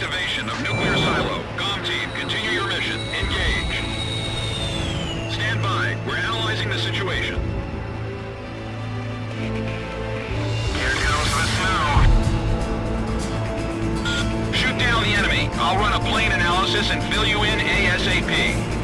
Activation of nuclear silo. Com team, continue your mission. Engage. Stand by. We're analyzing the situation. Here goes the snow. Shoot down the enemy. I'll run a plane analysis and fill you in ASAP.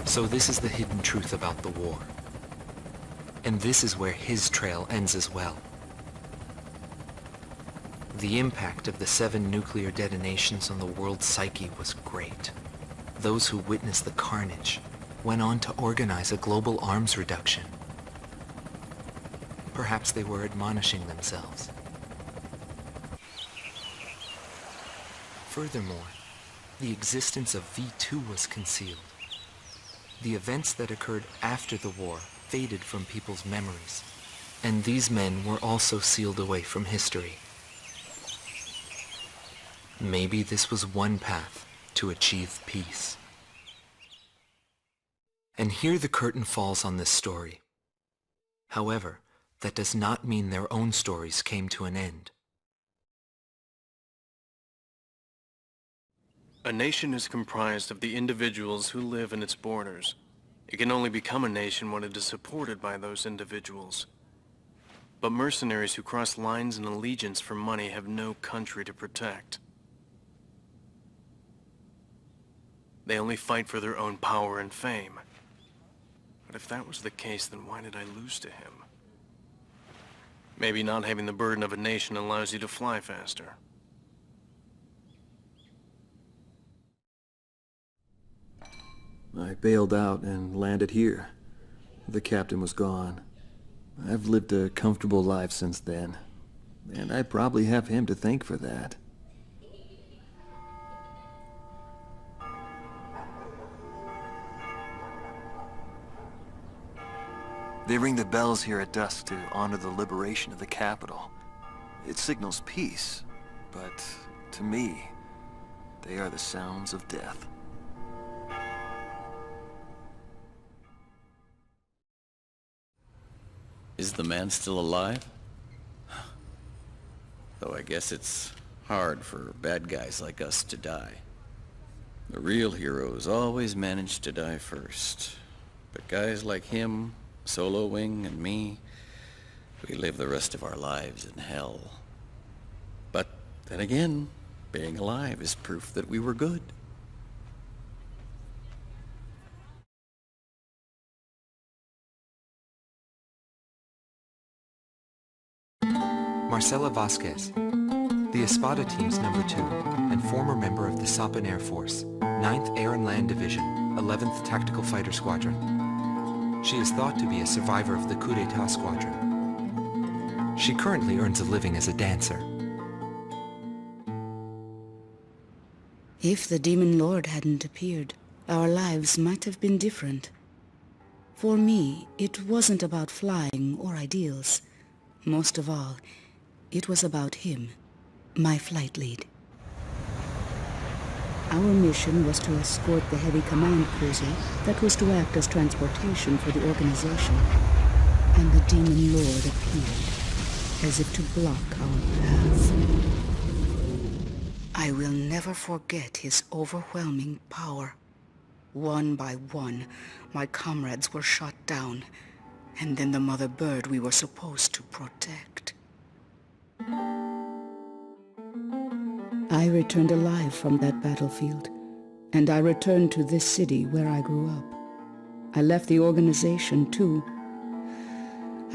So this is the hidden truth about the war. And this is where his trail ends as well. The impact of the 7 nuclear detonations on the world's psyche was great. Those who witnessed the carnage went on to organize a global arms reduction. Perhaps they were admonishing themselves. Furthermore, the existence of V2 was concealed. The events that occurred after the war faded from people's memories, and these men were also sealed away from history. Maybe this was one path to achieve peace. And here the curtain falls on this story. However, that does not mean their own stories came to an end. A nation is comprised of the individuals who live in its borders. It can only become a nation when it is supported by those individuals. But mercenaries who cross lines in allegiance for money have no country to protect. They only fight for their own power and fame. But if that was the case, then why did I lose to him? Maybe not having the burden of a nation allows you to fly faster. I bailed out and landed here. The captain was gone. I've lived a comfortable life since then, and I probably have him to thank for that. They ring the bells here at dusk to honor the liberation of the capital. It signals peace, but to me, they are the sounds of death. Is the man still alive? Though I guess it's hard for bad guys like us to die. The real heroes always manage to die first. But guys like him, Solo Wing, and me, we live the rest of our lives in hell. But then again, being alive is proof that we were good. Marcela Vasquez, the Espada team's number 2 and former member of the Sapan Air Force, 9th Air and Land Division, 11th Tactical Fighter Squadron. She is thought to be a survivor of the coup d'etat squadron. She currently earns a living as a dancer. If the Demon Lord hadn't appeared, our lives might have been different. For me, it wasn't about flying or ideals. Most of all, it was about him, my flight lead. Our mission was to escort the heavy command cruiser that was to act as transportation for the organization. And the Demon Lord appeared, as if to block our path. I will never forget his overwhelming power. One by one, my comrades were shot down, and then the mother bird we were supposed to protect. I returned alive from that battlefield, and I returned to this city where I grew up. I left the organization too.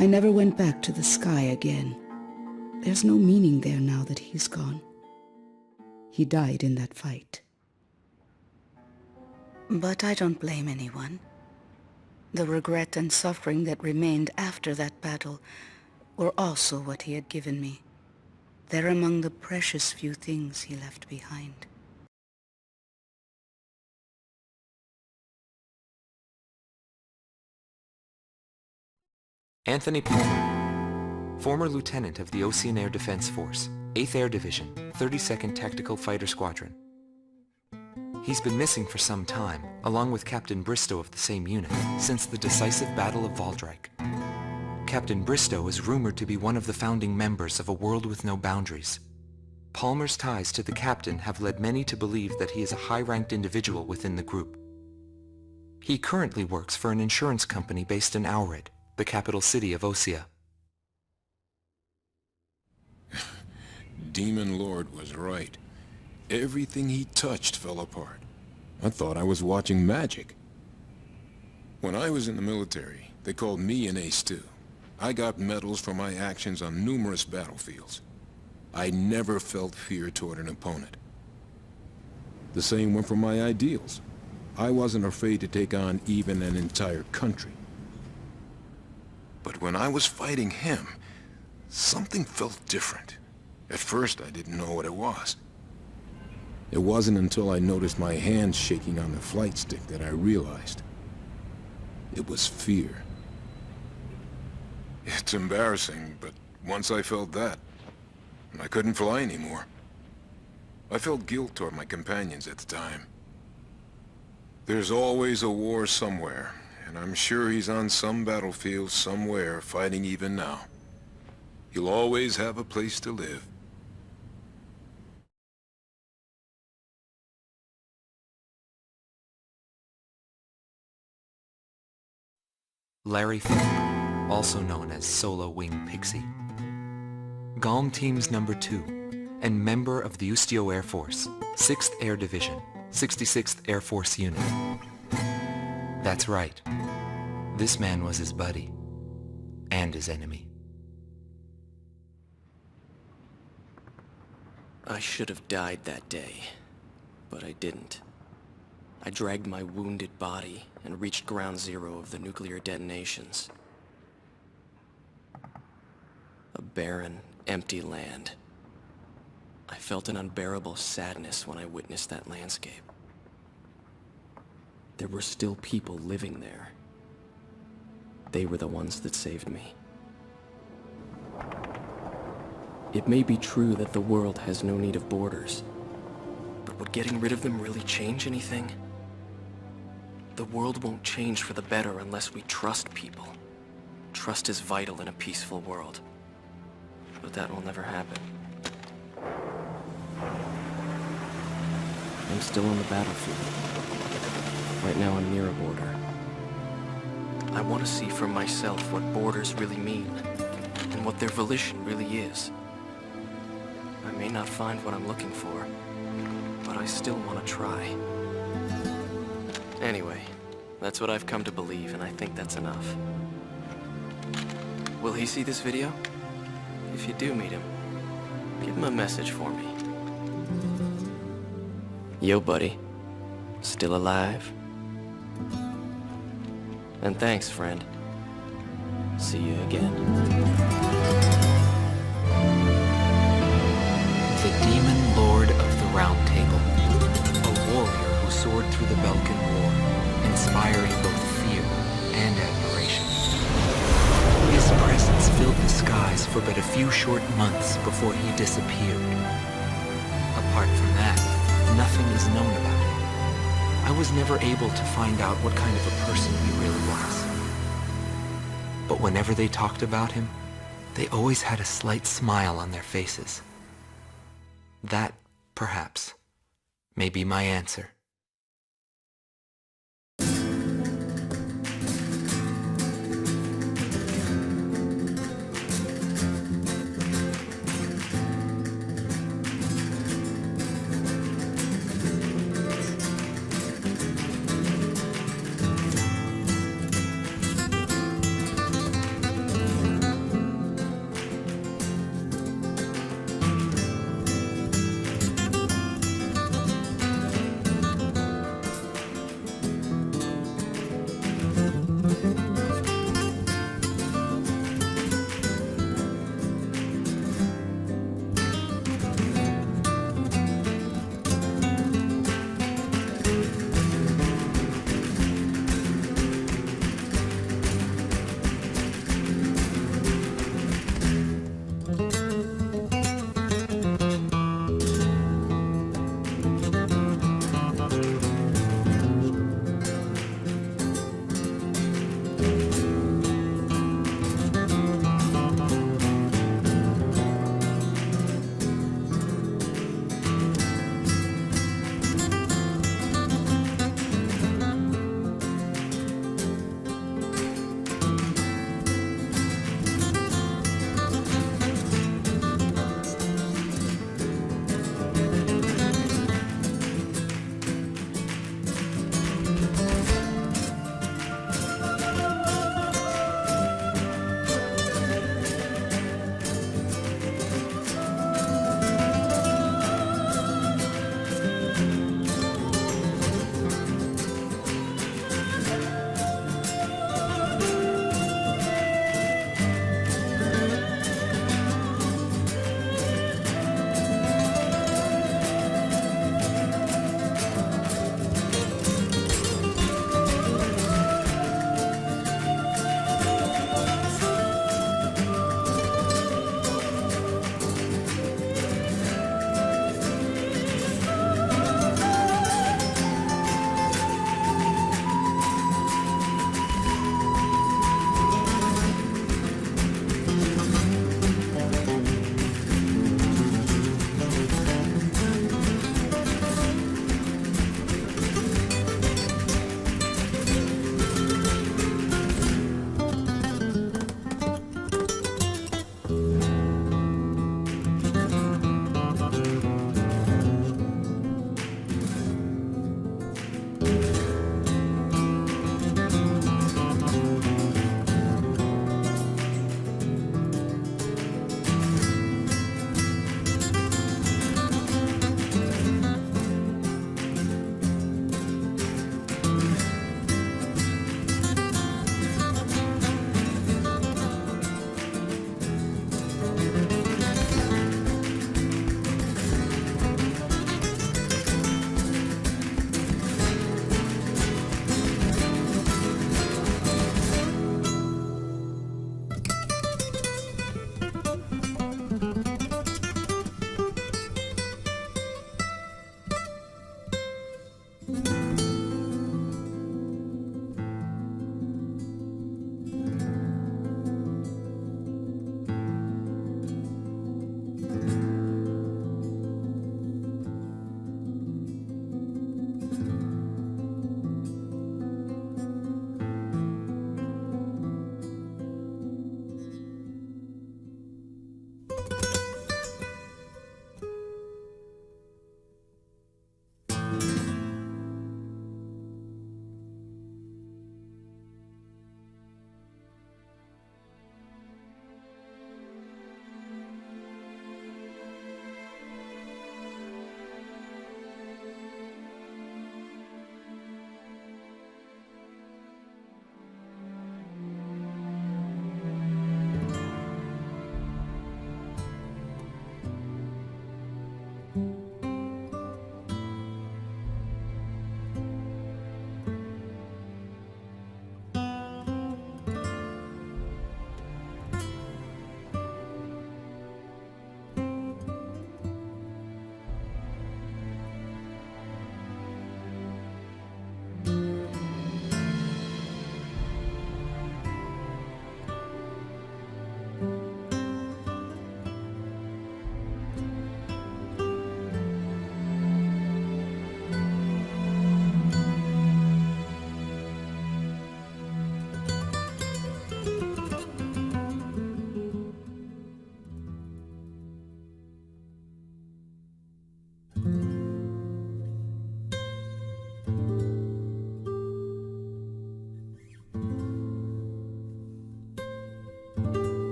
I never went back to the sky again. There's no meaning there now that he's gone. He died in that fight. But I don't blame anyone. The regret and suffering that remained after that battle were also what he had given me. They're among the precious few things he left behind. Anthony Palmer, former lieutenant of the Ocean Air Defense Force, 8th Air Division, 32nd Tactical Fighter Squadron. He's been missing for some time, along with Captain Bristow of the same unit, since the decisive Battle of Valdrike. Captain Bristow is rumored to be one of the founding members of A World with No Boundaries. Palmer's ties to the captain have led many to believe that he is a high-ranked individual within the group. He currently works for an insurance company based in Aurid, the capital city of Osea. Demon Lord was right. Everything he touched fell apart. I thought I was watching magic. When I was in the military, they called me an ace too. I got medals for my actions on numerous battlefields. I never felt fear toward an opponent. The same went for my ideals. I wasn't afraid to take on even an entire country. But when I was fighting him, something felt different. At first, I didn't know what it was. It wasn't until I noticed my hands shaking on the flight stick that I realized. It was fear. It's embarrassing, but once I felt that, I couldn't fly anymore. I felt guilt toward my companions at the time. There's always a war somewhere, and I'm sure he's on some battlefield somewhere fighting even now. He'll always have a place to live. Larry Falk, also known as Solo Wing Pixie. GALM Team's number 2, and member of the Ustio Air Force, 6th Air Division, 66th Air Force Unit. That's right. This man was his buddy, and his enemy. I should have died that day, but I didn't. I dragged my wounded body and reached ground zero of the nuclear detonations. A barren, empty land. I felt an unbearable sadness when I witnessed that landscape. There were still people living there. They were the ones that saved me. It may be true that the world has no need of borders, but would getting rid of them really change anything? The world won't change for the better unless we trust people. Trust is vital in a peaceful world. But that will never happen. I'm still on the battlefield. Right now I'm near a border. I want to see for myself what borders really mean, and what their volition really is. I may not find what I'm looking for, but I still want to try. Anyway, that's what I've come to believe, and I think that's enough. Will he see this video? If you do meet him, give him a message for me. Yo, buddy. Still alive? And thanks, friend. See you again. The Demon Lord of the Round Table, a warrior who soared through the Balkan War, inspiring both fear and admiration. His presence filled the skies for but a few short months before he disappeared. Apart from that, nothing is known about him. I was never able to find out what kind of a person he really was. But whenever they talked about him, they always had a slight smile on their faces. That, perhaps, may be my answer.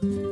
you.